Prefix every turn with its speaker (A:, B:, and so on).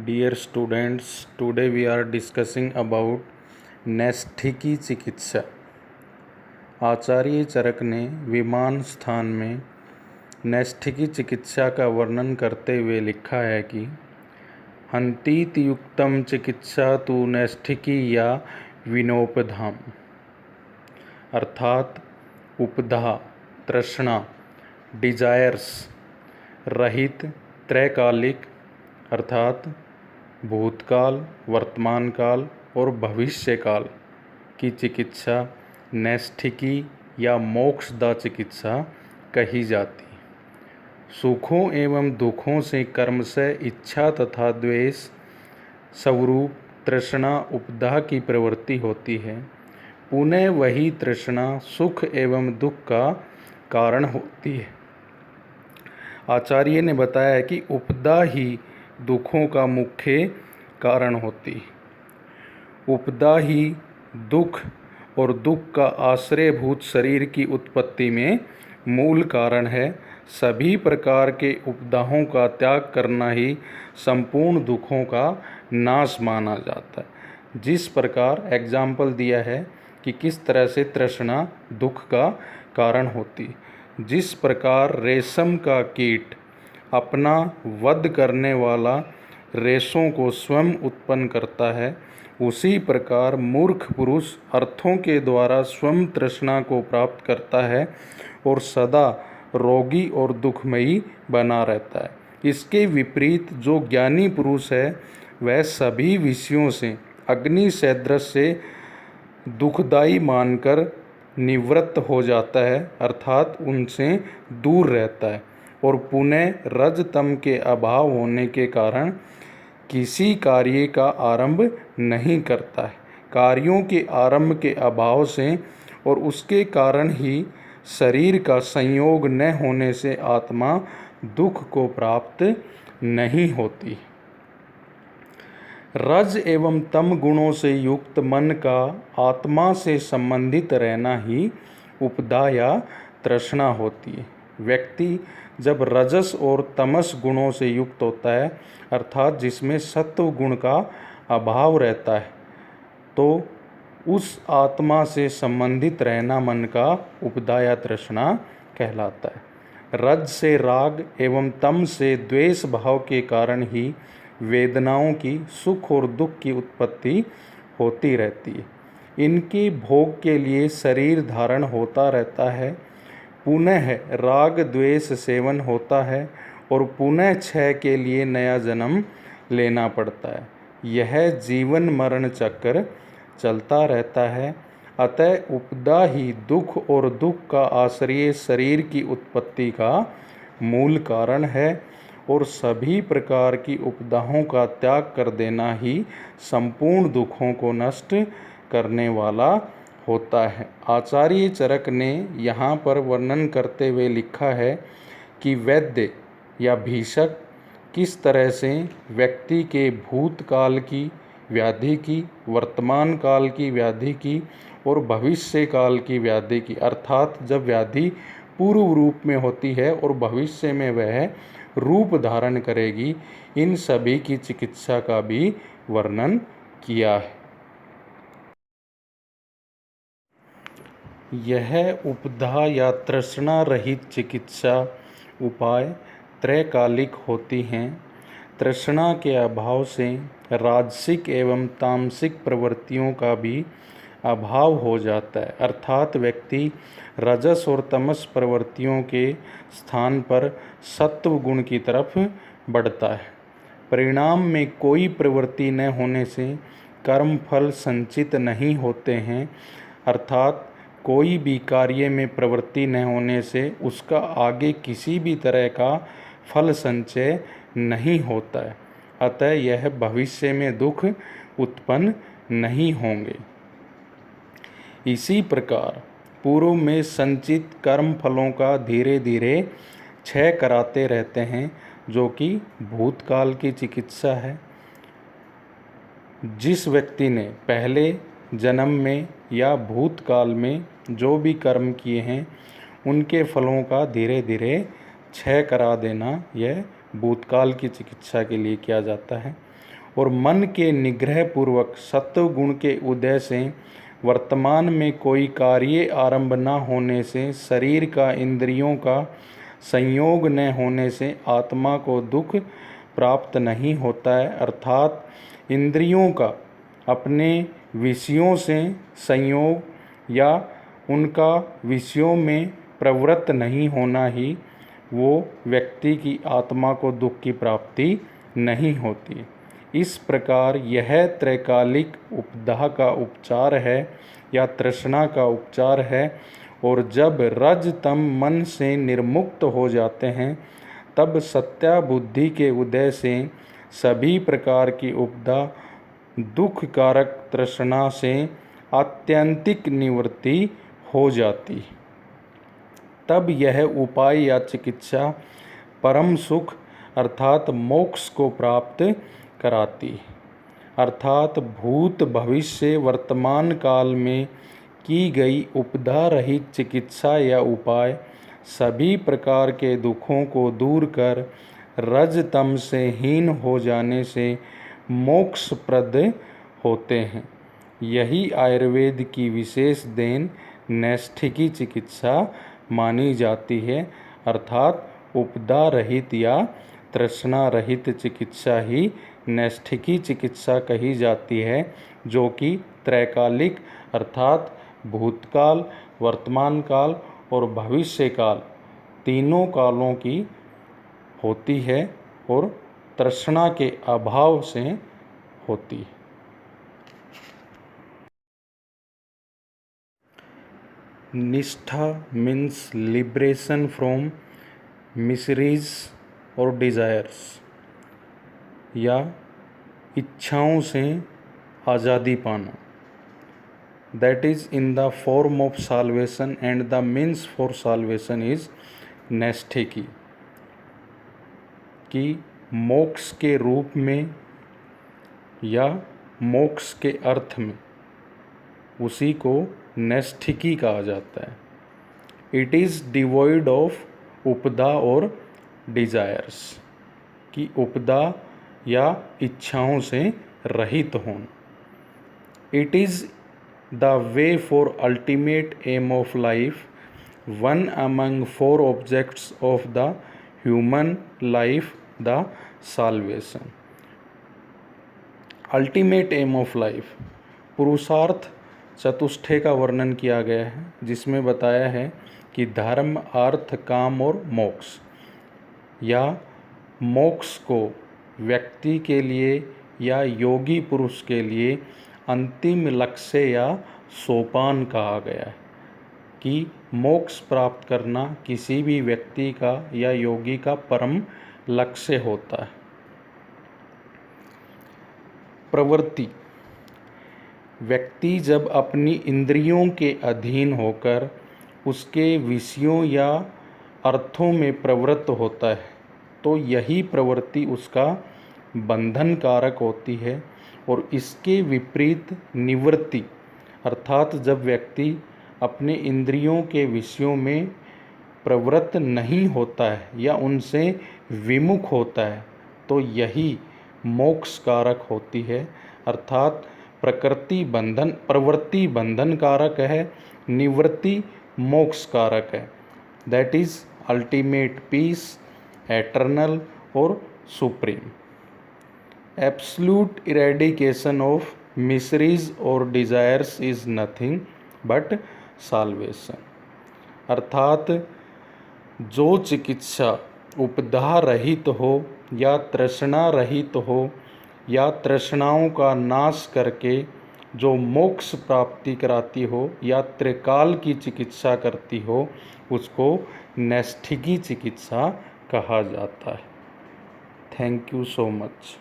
A: Dear students, today we are discussing about नैष्ठिकी चिकित्सा। आचार्य चरक ने विमान स्थान में नैष्ठिकी चिकित्सा का वर्णन करते हुए लिखा है कि हन्तीति युक्तम चिकित्सा तु नैष्ठिकी या विनोपधाम, अर्थात उपधा, तृष्णा, डिजायर्स रहित त्रैकालिक अर्थात भूतकाल, वर्तमान काल और भविष्य काल की चिकित्सा नैष्ठिकी या मोक्षदा चिकित्सा कही जाती। सुखों एवं दुखों से कर्म से इच्छा तथा द्वेष स्वरूप तृष्णा उपधा की प्रवृत्ति होती है। पुनः वही तृष्णा सुख एवं दुख का कारण होती है। आचार्य ने बताया कि उपधा ही दुखों का मुख्य कारण होती। उपधा ही दुख और दुख का आश्रयभूत शरीर की उत्पत्ति में मूल कारण है। सभी प्रकार के उपदाहों का त्याग करना ही संपूर्ण दुखों का नाश माना जाता है। जिस प्रकार एग्जाम्पल दिया है कि किस तरह से तृष्णा दुख का कारण होती। जिस प्रकार रेशम का कीट अपना वध करने वाला रेशों को स्वयं उत्पन्न करता है, उसी प्रकार मूर्ख पुरुष अर्थों के द्वारा स्वयं तृष्णा को प्राप्त करता है और सदा रोगी और दुखमयी बना रहता है। इसके विपरीत जो ज्ञानी पुरुष है वह सभी विषयों से अग्नि सदृश से दुखदायी मानकर निवृत्त हो जाता है, अर्थात उनसे दूर रहता है और पुनः रजतम के अभाव होने के कारण किसी कार्य का आरंभ नहीं करता है। कार्यों के आरंभ के अभाव से और उसके कारण ही शरीर का संयोग न होने से आत्मा दुख को प्राप्त नहीं होती। रज एवं तम गुणों से युक्त मन का आत्मा से संबंधित रहना ही उपधा या तृष्णा होती है। व्यक्ति जब रजस और तमस गुणों से युक्त होता है, अर्थात जिसमें सत्व गुण का अभाव रहता है, तो उस आत्मा से संबंधित रहना मन का उपधा या तृष्णा कहलाता है। रज से राग एवं तम से द्वेष भाव के कारण ही वेदनाओं की, सुख और दुख की उत्पत्ति होती रहती है। इनके भोग के लिए शरीर धारण होता रहता है, पुनः राग द्वेष सेवन होता है और पुनः क्षय के लिए नया जन्म लेना पड़ता है। यह जीवन मरण चक्र चलता रहता है। अतः उपधा ही दुख और दुख का आश्रय शरीर की उत्पत्ति का मूल कारण है और सभी प्रकार की उपधाओं का त्याग कर देना ही संपूर्ण दुखों को नष्ट करने वाला होता है। आचार्य चरक ने यहाँ पर वर्णन करते हुए लिखा है कि वैद्य या भीषक किस तरह से व्यक्ति के भूतकाल की व्याधि की, वर्तमान काल की व्याधि की और भविष्य काल की व्याधि की, अर्थात जब व्याधि पूर्व रूप में होती है और भविष्य में वह रूप धारण करेगी, इन सभी की चिकित्सा का भी वर्णन किया है। यह उपधा या तृष्णा रहित चिकित्सा उपाय त्रैकालिक होती हैं। तृष्णा के अभाव से राजसिक एवं तामसिक प्रवृत्तियों का भी अभाव हो जाता है, अर्थात व्यक्ति रजस और तमस प्रवृत्तियों के स्थान पर सत्व गुण की तरफ बढ़ता है। परिणाम में कोई प्रवृत्ति न होने से कर्म फल संचित नहीं होते हैं, अर्थात कोई भी कार्य में प्रवृत्ति न होने से उसका आगे किसी भी तरह का फल संचय नहीं होता है। अतः यह भविष्य में दुख उत्पन्न नहीं होंगे। इसी प्रकार पूर्व में संचित कर्म फलों का धीरे धीरे क्षय कराते रहते हैं, जो कि भूतकाल की चिकित्सा है। जिस व्यक्ति ने पहले जन्म में या भूतकाल में जो भी कर्म किए हैं उनके फलों का धीरे धीरे क्षय करा देना, यह भूतकाल की चिकित्सा के लिए किया जाता है। और मन के निग्रह पूर्वक सत्व गुण के उदय से वर्तमान में कोई कार्य आरंभ न होने से शरीर का इंद्रियों का संयोग न होने से आत्मा को दुख प्राप्त नहीं होता है। अर्थात इंद्रियों का अपने विषयों से संयोग या उनका विषयों में प्रवृत्त नहीं होना ही वो व्यक्ति की आत्मा को दुख की प्राप्ति नहीं होती। इस प्रकार यह त्रैकालिक उपदाह का उपचार है या तृष्णा का उपचार है। और जब रज तम मन से निर्मुक्त हो जाते हैं तब सत्या बुद्धि के उदय से सभी प्रकार की उपदा दुख कारक तृष्णा से आत्यंतिक निवृत्ति हो जाती। तब यह उपाय या चिकित्सा परम सुख अर्थात मोक्ष को प्राप्त कराती। अर्थात भूत भविष्य वर्तमान काल में की गई उपदा रहित चिकित्सा या उपाय सभी प्रकार के दुखों को दूर कर रज तम से हीन हो जाने से मोक्षप्रद होते हैं। यही आयुर्वेद की विशेष देन नैष्ठिकी चिकित्सा मानी जाती है। अर्थात उपदा रहित या तृष्णा रहित चिकित्सा ही नैष्ठिकी चिकित्सा कही जाती है, जो कि त्रैकालिक अर्थात भूतकाल, वर्तमान काल और भविष्य काल तीनों कालों की होती है और तृष्णा के अभाव से होती है। निष्ठा मीन्स लिबरेशन फ्रॉम मिसरीज और डिज़ायर्स, या इच्छाओं से आज़ादी पाना। That is in the form of salvation and the means for salvation is नैष्ठिकी, कि मोक्ष के रूप में या मोक्ष के अर्थ में उसी को नैष्ठिकी कहा जाता है। इट इज़ डिवॉइड ऑफ उपदा और डिजायर्स, कि उपदा या इच्छाओं से रहित होना। It is the way for ultimate aim of life, one among four objects of the human life, the salvation. Ultimate aim of life, पुरुषार्थ चतुष्टय का वर्णन किया गया है, जिसमें बताया है कि धर्म, अर्थ, काम और मोक्ष, या मोक्ष को व्यक्ति के लिए या योगी पुरुष के लिए अंतिम लक्ष्य या सोपान कहा गया है, कि मोक्ष प्राप्त करना किसी भी व्यक्ति का या योगी का परम लक्ष्य होता है। प्रवृत्ति, व्यक्ति जब अपनी इंद्रियों के अधीन होकर उसके विषयों या अर्थों में प्रवृत्त होता है तो यही प्रवृत्ति उसका बंधन कारक होती है। और इसके विपरीत निवृत्ति, अर्थात जब व्यक्ति अपने इंद्रियों के विषयों में प्रवृत्त नहीं होता है या उनसे विमुख होता है तो यही मोक्ष कारक होती है। अर्थात प्रवृत्ति बंधन कारक है, निवृत्ति मोक्ष कारक है। That is ultimate peace, eternal और supreme. Absolute eradication of miseries और desires is nothing but salvation. अर्थात जो चिकित्सा उपदा रहित हो या तृष्णा रहित हो या तृष्णाओं का नाश करके जो मोक्ष प्राप्ति कराती हो या त्रिकाल की चिकित्सा करती हो, उसको नैष्ठिकी चिकित्सा कहा जाता है। Thank you so much.